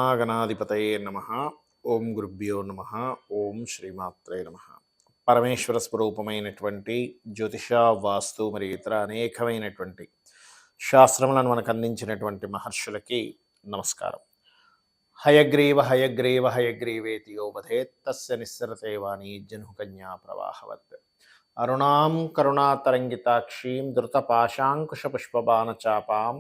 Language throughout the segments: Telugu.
శ్రీమహాగణాధిపతయే నమః. ఓం గురుభ్యో నమః. ఓం శ్రీమాత్రే నమః. పరమేశ్వర స్వరూపమైనటువంటి జ్యోతిష, వాస్తు మరియు ఇతర అనేకమైనటువంటి శాస్త్రములను మనకు అందించినటువంటి మహర్షులకి నమస్కారం. హయగ్రీవ హయగ్రీవ హయగ్రీవేతి యోవధేత్ తస్య నిస్సరతే వాణి జనుకన్యా ప్రవాహవత్. అరుణాం కరుణాతరంగితాక్షీం ధృతపాశాంకుశపుష్పబాణచాపాం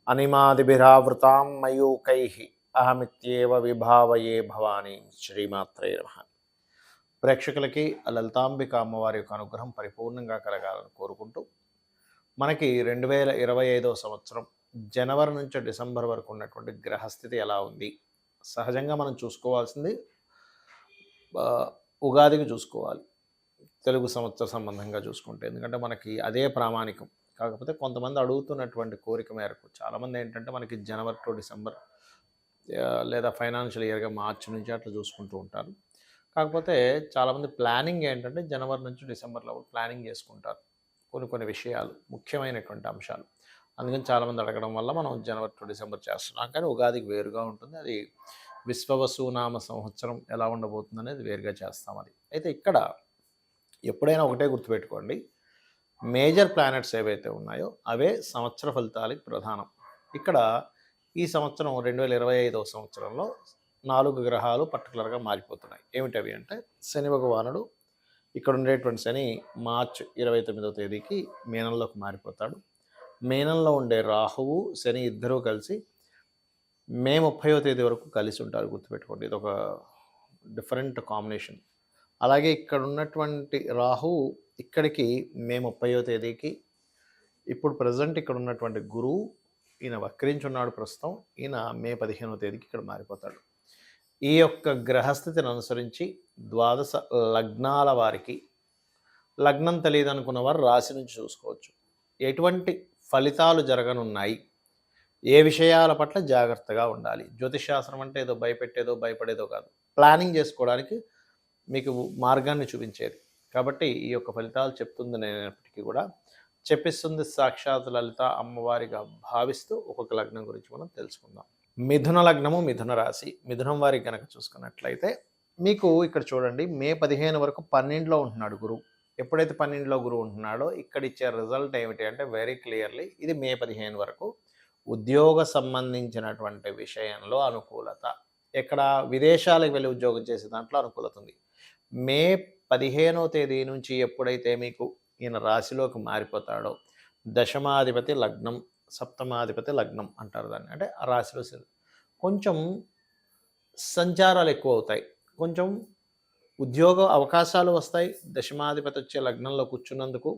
అనిమాదిభిరావృతాం మయూకైః అహమిత్యేవ విభావయే భవానీ. శ్రీమాత్రే నమః. ప్రేక్షకులకి లలితాంబిక అమ్మవారి యొక్క అనుగ్రహం పరిపూర్ణంగా కలగాలని కోరుకుంటూ, మనకి 2025 సంవత్సరం జనవరి నుంచి డిసెంబర్ వరకు ఉన్నటువంటి గ్రహస్థితి ఎలా ఉంది? సహజంగా మనం చూసుకోవాల్సింది ఉగాదికి చూసుకోవాలి, తెలుగు సంవత్సర సంబంధంగా చూసుకుంటే, ఎందుకంటే మనకి అదే ప్రామాణికం. కాకపోతే కొంతమంది అడుగుతున్నటువంటి కోరిక మేరకు చాలామంది ఏంటంటే మనకి జనవరి టు డిసెంబర్ లేదా ఫైనాన్షియల్ ఇయర్గా మార్చి నుంచి అట్లా చూసుకుంటూ ఉంటారు. కాకపోతే చాలామంది ప్లానింగ్ ఏంటంటే జనవరి నుంచి డిసెంబర్లో ప్లానింగ్ చేసుకుంటారు కొన్ని విషయాలు, ముఖ్యమైనటువంటి అంశాలు. అందుకని చాలామంది అడగడం వల్ల మనం జనవరి టు డిసెంబర్ చేస్తున్నాం. కానీ ఉగాదికి వేరుగా ఉంటుంది. అది విశ్వవసునామ సంవత్సరం ఎలా ఉండబోతుంది అనేది వేరుగా చేస్తాం. అది అయితే ఇక్కడ ఎప్పుడైనా ఒకటే గుర్తుపెట్టుకోండి, మేజర్ ప్లానెట్స్ ఏవైతే ఉన్నాయో అవే సంవత్సర ఫలితాలకి ప్రధానం. ఇక్కడ ఈ సంవత్సరం 2025 సంవత్సరంలో 4 గ్రహాలు పర్టికులర్గా మారిపోతున్నాయి. ఏమిటవి అంటే, శని భగవానుడు ఇక్కడ ఉండేటువంటి శని మార్చి 29వ తేదీకి మీనంలోకి మారిపోతాడు. మీనంలో ఉండే రాహువు శని ఇద్దరూ కలిసి మే 30వ తేదీ వరకు కలిసి ఉంటారు. గుర్తుపెట్టుకోండి, ఇది ఒక డిఫరెంట్ కాంబినేషన్. అలాగే ఇక్కడ ఉన్నటువంటి రాహు ఇక్కడికి మే 30వ తేదీకి, ఇప్పుడు ప్రజెంట్ ఇక్కడ ఉన్నటువంటి గురువు ఈయన వక్రించున్నాడు ప్రస్తుతం, ఈయన మే 15వ తేదీకి ఇక్కడ మారిపోతాడు. ఈ యొక్క గ్రహస్థితిని అనుసరించి ద్వాదశ లగ్నాల వారికి, లగ్నం తెలియదు అనుకున్న వారు రాశి నుంచి చూసుకోవచ్చు, ఎటువంటి ఫలితాలు జరగనున్నాయి, ఏ విషయాల పట్ల జాగ్రత్తగా ఉండాలి. జ్యోతిషశాస్త్రం అంటే ఏదో భయపెట్టేదో భయపడేదో కాదు, ప్లానింగ్ చేసుకోవడానికి మీకు మార్గాన్ని చూపించేది. కాబట్టి ఈ యొక్క ఫలితాలు చెప్తుంది నేనప్పటికీ కూడా చెప్పిస్తుంది సాక్షాత్ లలిత అమ్మవారిగా భావిస్తూ ఒక్కొక్క లగ్నం గురించి మనం తెలుసుకుందాం. మిథున లగ్నము, మిథున రాశి. మిథునం వారికి కనుక చూసుకున్నట్లయితే మీకు ఇక్కడ చూడండి, మే 15 వరకు 12లో ఉంటున్నాడు గురువు. ఎప్పుడైతే 12లో గురువు ఉంటున్నాడో ఇక్కడ ఇచ్చే రిజల్ట్ ఏమిటి అంటే వెరీ క్లియర్లీ ఇది మే 15 వరకు ఉద్యోగ సంబంధించినటువంటి విషయంలో అనుకూలత. ఇక్కడ విదేశాలకు వెళ్ళి ఉద్యోగం చేసే దాంట్లో అనుకూలత ఉంది. మే 15వ తేదీ నుంచి ఎప్పుడైతే మీకు ఈయన రాశిలోకి మారిపోతాడో, దశమాధిపతి లగ్నం, సప్తమాధిపతి లగ్నం అంటారు దాన్ని, అంటే ఆ రాశిలో కొంచెం సంచారాలు ఎక్కువ అవుతాయి, కొంచెం ఉద్యోగ అవకాశాలు వస్తాయి. దశమాధిపతి వచ్చే లగ్నంలో కూర్చున్నందుకు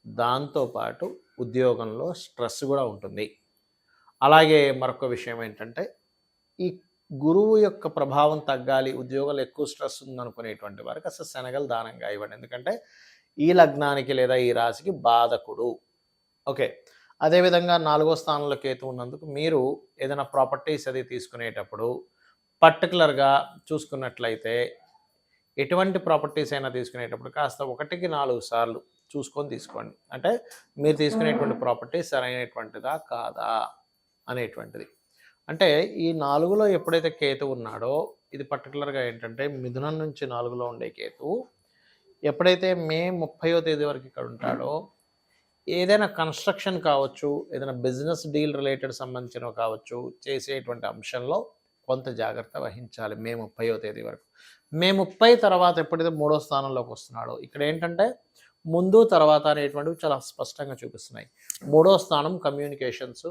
దాంతోపాటు ఉద్యోగంలో స్ట్రెస్ కూడా ఉంటుంది. అలాగే మరొక విషయం ఏంటంటే, ఈ గురువు యొక్క ప్రభావం తగ్గాలి, ఉద్యోగాలు ఎక్కువ స్ట్రెస్ ఉందనుకునేటువంటి వారికి అసలు శనగలు దానంగా ఇవ్వండి. ఎందుకంటే ఈ లగ్నానికి లేదా ఈ రాశికి బాధకుడు. ఓకే, అదేవిధంగా 4వ స్థానంలో కేతు ఉన్నందుకు మీరు ఏదైనా ప్రాపర్టీస్ అది తీసుకునేటప్పుడు పర్టికులర్గా చూసుకున్నట్లయితే, ఎటువంటి ప్రాపర్టీస్ అయినా తీసుకునేటప్పుడు కాస్త 1కి 4 సార్లు చూసుకొని తీసుకోండి. అంటే మీరు తీసుకునేటువంటి ప్రాపర్టీ సరైనటువంటిదా కాదా అనేటువంటిది. అంటే ఈ 4లో ఎప్పుడైతే కేతు ఉన్నాడో, ఇది పర్టికులర్గా ఏంటంటే మిథునం నుంచి 4లో ఉండే కేతు ఎప్పుడైతే మే 30వ తేదీ వరకు ఇక్కడ ఉంటాడో, ఏదైనా కన్స్ట్రక్షన్ కావచ్చు, ఏదైనా బిజినెస్ డీల్ రిలేటెడ్ సంబంధించినవి కావచ్చు, చేసేటువంటి అంశంలో కొంత జాగ్రత్త వహించాలి మే 30వ తేదీ వరకు. మే 30 తర్వాత ఎప్పుడైతే 3వ స్థానంలోకి వస్తున్నాడో, ఇక్కడ ఏంటంటే ముందు తర్వాత అనేటువంటివి చాలా స్పష్టంగా చూపిస్తున్నాయి. 3వ స్థానం కమ్యూనికేషన్స్,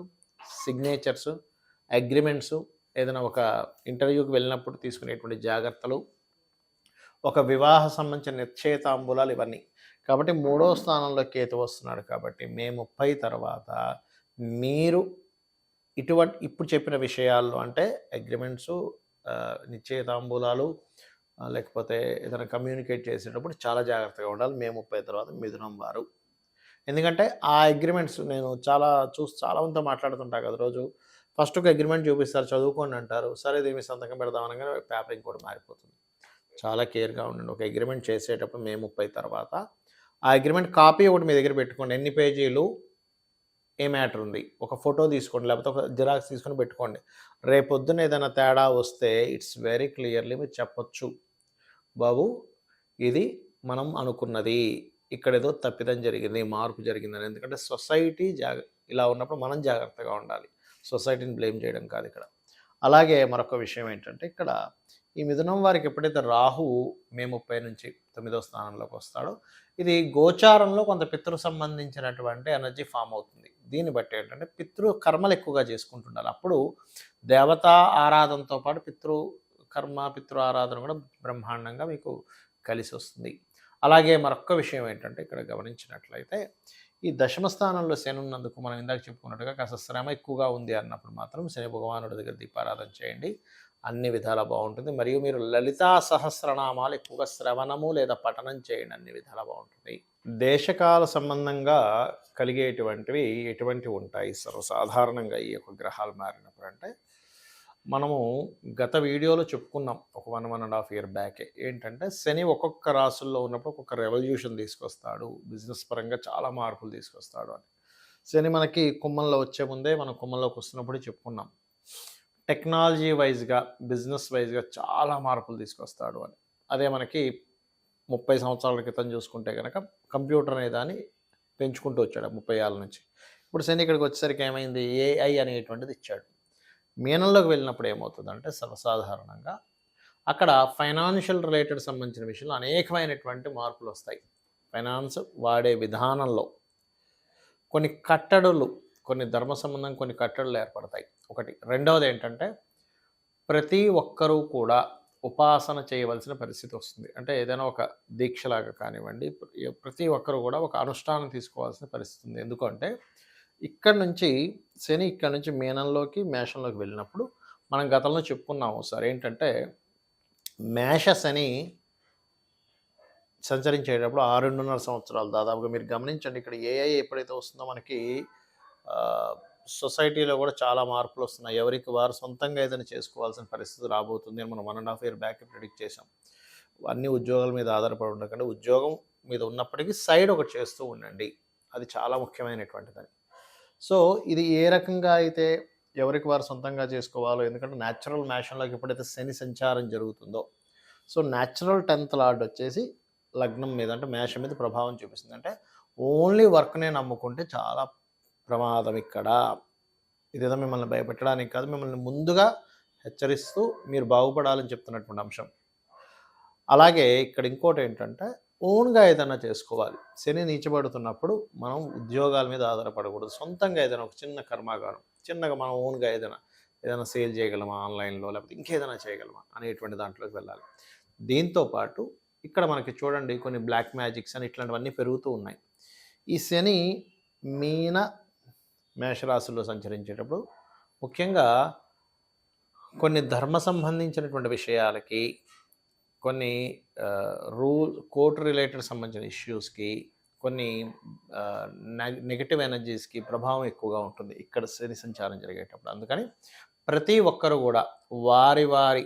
సిగ్నేచర్స్, అగ్రిమెంట్స్, ఏదైనా ఒక ఇంటర్వ్యూకి వెళ్ళినప్పుడు తీసుకునేటువంటి జాగ్రత్తలు, ఒక వివాహ సంబంధించిన నిశ్చయితాంబూలాలు, ఇవన్నీ. కాబట్టి 3వ స్థానంలో కేతు వస్తున్నాడు. కాబట్టి మే 30 తర్వాత మీరు ఇప్పుడు చెప్పిన విషయాల్లో అంటే అగ్రిమెంట్స్, నిశ్చయితాంబూలాలు, లేకపోతే ఏదైనా కమ్యూనికేట్ చేసేటప్పుడు చాలా జాగ్రత్తగా ఉండాలి మే 30 తర్వాత మిథునం వారు. ఎందుకంటే ఆ అగ్రిమెంట్స్ నేను చాలామందితో మాట్లాడుతుంటా కదా రోజు. ఫస్ట్ ఒక అగ్రిమెంట్ చూపిస్తారు, చదువుకోండి అంటారు, సరే దీని సంతకం పెడదామనగానే పేపర్ ఇంకోటి మారిపోతుంది. చాలా కేర్గా ఉండండి. ఒక అగ్రిమెంట్ చేసేటప్పుడు మే 30 తర్వాత ఆ అగ్రిమెంట్ కాపీ ఒకటి మీ దగ్గర పెట్టుకోండి. ఎన్ని పేజీలు, ఏ మ్యాటర్ ఉంది, ఒక ఫోటో తీసుకోండి, లేకపోతే ఒక జిరాక్స్ తీసుకొని పెట్టుకోండి. రేపొద్దున ఏదైనా తేడా వస్తే ఇట్స్ వెరీ క్లియర్లీ మీరు చెప్పొచ్చు, బాబు ఇది మనం అనుకున్నది, ఇక్కడేదో తప్పిదం జరిగింది, మార్పు జరిగిందని. ఎందుకంటే సొసైటీ ఇలా ఉన్నప్పుడు మనం జాగ్రత్తగా ఉండాలి. సొసైటీని బ్లేమ్ చేయడం కాదు ఇక్కడ. అలాగే మరొక విషయం ఏంటంటే ఇక్కడ ఈ మిథునం వారికి ఎప్పుడైతే రాహువు మే 30 నుంచి 9వ స్థానంలోకి వస్తాడో, ఇది గోచారంలో కొంత పితృ సంబంధించినటువంటి ఎనర్జీ ఫామ్ అవుతుంది. దీన్ని బట్టి ఏంటంటే పితృ కర్మలు ఎక్కువగా చేసుకుంటుండాలి. అప్పుడు దేవతా ఆరాధనతో పాటు పితృ ఆరాధన కూడా బ్రహ్మాండంగా మీకు కలిసి వస్తుంది. అలాగే మరొక్క విషయం ఏంటంటే ఇక్కడ గమనించినట్లయితే ఈ దశమ స్థానంలో శని ఉన్నందుకు మనం ఇందాక చెప్పుకున్నట్టుగా కాస్త శ్రమ ఎక్కువగా ఉంది అన్నప్పుడు మాత్రం శని భగవానుడి దగ్గర దీపారాధన చేయండి, అన్ని విధాలా బాగుంటుంది. మరియు మీరు లలితా సహస్రనామాలు ఎక్కువగా శ్రవణము లేదా పఠనం చేయండి, అన్ని విధాలా బాగుంటుంది. దేశకాల సంబంధంగా కలిగేటువంటివి ఎటువంటివి ఉంటాయి సర్వసాధారణంగా ఈ యొక్క గ్రహాలు మారినప్పుడు అంటే, మనము గత వీడియోలో చెప్పుకున్నాం ఒక 1.5 ఇయర్ బ్యాకే. ఏంటంటే శని ఒక్కొక్క రాసుల్లో ఉన్నప్పుడు ఒక్కొక్క రెవల్యూషన్ తీసుకొస్తాడు, బిజినెస్ పరంగా చాలా మార్పులు తీసుకొస్తాడు అని. శని మనకి కుంభంలో వచ్చే ముందే మనం కుంభంలోకి వస్తున్నప్పుడు చెప్పుకున్నాం, టెక్నాలజీ వైజ్గా బిజినెస్ వైజ్గా చాలా మార్పులు తీసుకొస్తాడు అని. అదే మనకి 30 సంవత్సరాల క్రితం చూసుకుంటే కనుక కంప్యూటర్ అనే దాన్ని పెంచుకుంటూ వచ్చాడు 30 ఏళ్ళ నుంచి. ఇప్పుడు శని ఇక్కడికి వచ్చేసరికి ఏమైంది, ఏఐ అనేటువంటిది ఇచ్చాడు. మీనంలోకి వెళ్ళినప్పుడు ఏమవుతుందంటే సర్వసాధారణంగా అక్కడ ఫైనాన్షియల్ రిలేటెడ్ సంబంధించిన విషయంలో అనేకమైనటువంటి మార్పులు వస్తాయి. ఫైనాన్స్ వాడే విధానంలో కొన్ని కట్టడులు, కొన్ని ధర్మ సంబంధం కొన్ని కట్టడులు ఏర్పడతాయి ఒకటి. రెండవది ఏంటంటే ప్రతి ఒక్కరూ కూడా ఉపాసన చేయవలసిన పరిస్థితి వస్తుంది. అంటే ఏదైనా ఒక దీక్షలాగా కానివ్వండి, ప్రతి ఒక్కరు కూడా ఒక అనుష్ఠానం తీసుకోవాల్సిన పరిస్థితి ఉంది. ఎందుకంటే శని ఇక్కడ నుంచి మీనంలోకి మేషంలోకి వెళ్ళినప్పుడు మనం గతంలో చెప్పుకున్నాము సార్ ఏంటంటే, మేష శని సంచరించేటప్పుడు 6.5 సంవత్సరాలు దాదాపుగా మీరు గమనించండి. ఇక్కడ ఏఐ ఎప్పుడైతే వస్తుందో మనకి సొసైటీలో కూడా చాలా మార్పులు వస్తున్నాయి. ఎవరికి వారు సొంతంగా ఏదైనా చేసుకోవాల్సిన పరిస్థితి రాబోతుంది అని మనం 1.5 ఇయర్ బ్యాక్ ప్రిడిక్ట్ చేసాం. అన్ని ఉద్యోగాల మీద ఆధారపడి ఉండకండి, ఉద్యోగం మీద ఉన్నప్పటికీ సైడ్ ఒకటి చేస్తూ ఉండండి, అది చాలా ముఖ్యమైనటువంటిదని. సో ఇది ఏ రకంగా అయితే ఎవరికి వారు సొంతంగా చేసుకోవాలో, ఎందుకంటే న్యాచురల్ మేషంలోకి ఎప్పుడైతే శని సంచారం జరుగుతుందో, సో న్యాచురల్ 10th లార్డ్ వచ్చేసి లగ్నం మీద అంటే మేషం మీద ప్రభావం చూపిస్తుంది. అంటే ఓన్లీ వర్క్నే నమ్ముకుంటే చాలా ప్రమాదం ఇక్కడ. ఇదేదో మిమ్మల్ని భయపెట్టడానికి కాదు, మిమ్మల్ని ముందుగా హెచ్చరిస్తూ మీరు బాగుపడాలని చెప్తున్నటువంటి అంశం. అలాగే ఇక్కడ ఇంకోటి ఏంటంటే ఓన్గా ఏదైనా చేసుకోవాలి. శని నీచబడుతున్నప్పుడు మనం ఉద్యోగాల మీద ఆధారపడకూడదు. సొంతంగా ఏదైనా ఒక చిన్న కర్మాగారం, చిన్నగా మనం ఓన్గా ఏదైనా సేల్ చేయగలమా ఆన్లైన్లో, లేకపోతే ఇంకేదైనా చేయగలమా అనేటువంటి దాంట్లోకి వెళ్ళాలి. దీంతో పాటు ఇక్కడ మనకి చూడండి కొన్ని బ్లాక్ మ్యాజిక్స్ అని ఇట్లాంటివన్నీ పెరుగుతూ ఉన్నాయి. ఈ శని మేషరాశుల్లో సంచరించేటప్పుడు ముఖ్యంగా కొన్ని ధర్మ సంబంధించినటువంటి విషయాలకి, కొన్ని కోర్టు రిలేటెడ్ సంబంధించిన ఇష్యూస్కి, కొన్ని నెగటివ్ ఎనర్జీస్కి ప్రభావం ఎక్కువగా ఉంటుంది ఇక్కడ శని సంచారం జరిగేటప్పుడు. అందుకని ప్రతి ఒక్కరు కూడా వారి వారి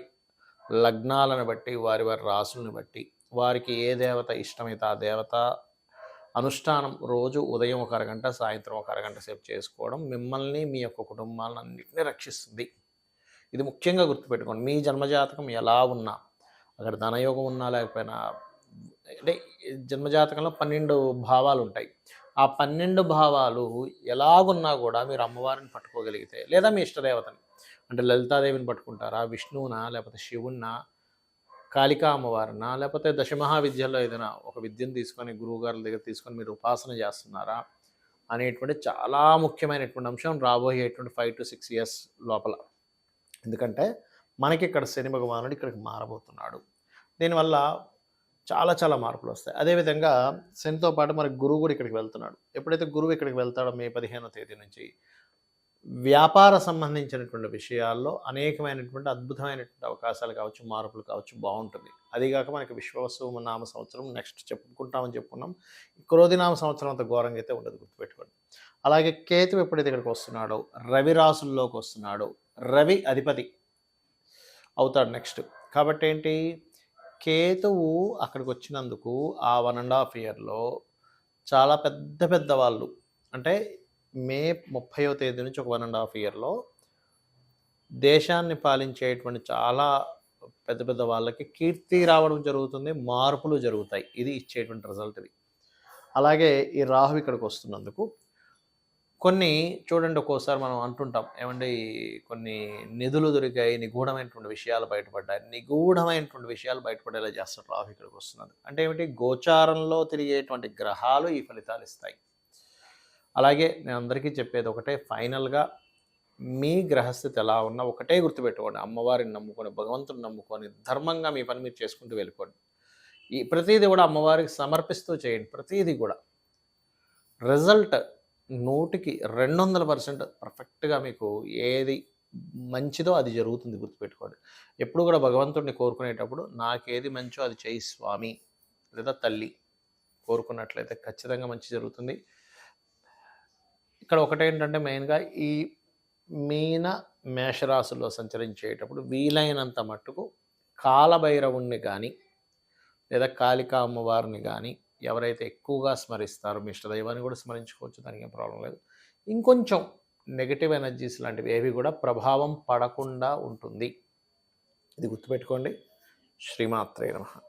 లగ్నాలను బట్టి, వారి వారి రాసులను బట్టి, వారికి ఏ దేవత ఇష్టమైతే ఆ దేవత అనుష్ఠానం రోజు ఉదయం ఒక అరగంట, సాయంత్రం ఒక అరగంట సేపు చేసుకోవడం మిమ్మల్ని, మీ యొక్క కుటుంబాలను అన్నింటినీ రక్షిస్తుంది. ఇది ముఖ్యంగా గుర్తుపెట్టుకోండి. మీ జన్మజాతకం ఎలా ఉన్నా, అక్కడ ధనయోగం ఉన్నా లేకపోయినా, అంటే జన్మజాతకంలో 12 భావాలు ఉంటాయి. ఆ 12 భావాలు ఎలాగున్నా కూడా మీరు అమ్మవారిని పట్టుకోగలిగితే, లేదా మీ ఇష్టదేవతని అంటే లలితాదేవిని పట్టుకుంటారా, విష్ణువునా, లేకపోతే శివున్నా, కాళికా అమ్మవారినా, లేకపోతే దశమహావిద్యల్లో ఏదైనా ఒక విద్యను తీసుకొని గురువుగారుల దగ్గర తీసుకొని మీరు ఉపాసన చేస్తున్నారా అనేటువంటి చాలా ముఖ్యమైనటువంటి అంశం రాబోయేటువంటి 5 to 6 years లోపల. ఎందుకంటే మనకి ఇక్కడ శని భగవానుడు ఇక్కడికి మారబోతున్నాడు. దీనివల్ల చాలా చాలా మార్పులు వస్తాయి. అదేవిధంగా శనితో పాటు మనకి గురువు కూడా ఇక్కడికి వెళ్తున్నాడు. ఎప్పుడైతే గురువు ఇక్కడికి వెళ్తాడో మే 15వ తేదీ నుంచి వ్యాపార సంబంధించినటువంటి విషయాల్లో అనేకమైనటువంటి అద్భుతమైనటువంటి అవకాశాలు కావచ్చు, మార్పులు కావచ్చు, బాగుంటుంది. అదిగాక మనకి విశ్వవసు నామ సంవత్సరం నెక్స్ట్ చెప్పుకున్నాం. క్రోధినామ సంవత్సరం అంత ఘోరంగా అయితే ఉండదు, గుర్తుపెట్టుకోండి. అలాగే కేతు ఎప్పుడైతే ఇక్కడికి వస్తున్నాడో, రవి రాసుల్లోకి వస్తున్నాడో, రవి అధిపతి అవుతాడు నెక్స్ట్. కాబట్టి ఏంటి, కేతువు అక్కడికి వచ్చినందుకు ఆ 1.5 ఇయర్లో చాలా పెద్ద పెద్ద వాళ్ళు, అంటే మే 30వ తేదీ నుంచి ఒక 1½ ఇయర్‌లో దేశాన్ని పాలించేటువంటి చాలా పెద్ద పెద్ద వాళ్ళకి కీర్తి రావడం జరుగుతుంది. మార్పులు జరుగుతాయి. ఇది ఇచ్చేటువంటి రిజల్ట్ ఇది. అలాగే ఈ రాహు ఇక్కడికొస్తున్నందుకు కొన్ని చూడండి ఒక్కోసారి మనం అంటుంటాం. ఏవండీ కొన్ని నిధులు దొరికాయి, నిగూఢమైనటువంటి విషయాలు బయటపడ్డాయి. నిగూఢమైనటువంటి విషయాలు బయటపడేలా చేస్తాడు రాహు ఇక్కడికొస్తున్నది. అంటే ఏమిటి? గోచారంలో తిరిగేటువంటి గ్రహాలు ఈ ఫలితాలిస్తాయి. అలాగే నేను అందరికీ చెప్పేది ఒకటే ఫైనల్‌గా మీ గ్రహస్థితి ఎలా ఉన్నా ఒకటే గుర్తుపెట్టుకోండి. అమ్మవారిని నమ్ముకొని, భగవంతుడిని నమ్ముకొని, ధర్మంగా మీ పని మీరు చేసుకుంటూ వెళ్ళిపోండి. ఈ ప్రతీది కూడా అమ్మవారికి సమర్పిస్తూ చేయండి. ప్రతీది కూడా. రిజల్ట్ 100కి 200% పర్ఫెక్ట్‌గా మీకు ఏది మంచిదో అది జరుగుతుంది గుర్తుపెట్టుకోండి. ఎప్పుడు కూడా భగవంతుడిని కోరుకునేటప్పుడు నాకేది మంచో అది చెయ్యి స్వామి లేదా తల్లి కోరుకున్నట్లయితే ఖచ్చితంగా మంచి జరుగుతుంది. ఇక్కడ ఒకటేంటంటే మెయిన్‌గా ఈ మీన, మేషరాశుల్లో సంచరించేటప్పుడు వీలైనంత మట్టుకు కాలభైరవుణ్ణి గానీ, లేదా కాళికా అమ్మవారిని గానీ ఎవరైతే ఎక్కువగా స్మరిస్తారో మీ ఇష్టదైవాన్ని కూడా స్మరించుకోవచ్చు. దానికేం ప్రాబ్లమ్ లేదు. ఇంకొంచెం నెగెటివ్ ఎనర్జీస్ లాంటివి ఏవి కూడా ప్రభావం పడకుండా ఉంటుంది. ఇది గుర్తుపెట్టుకోండి. శ్రీమాత్రే నమః.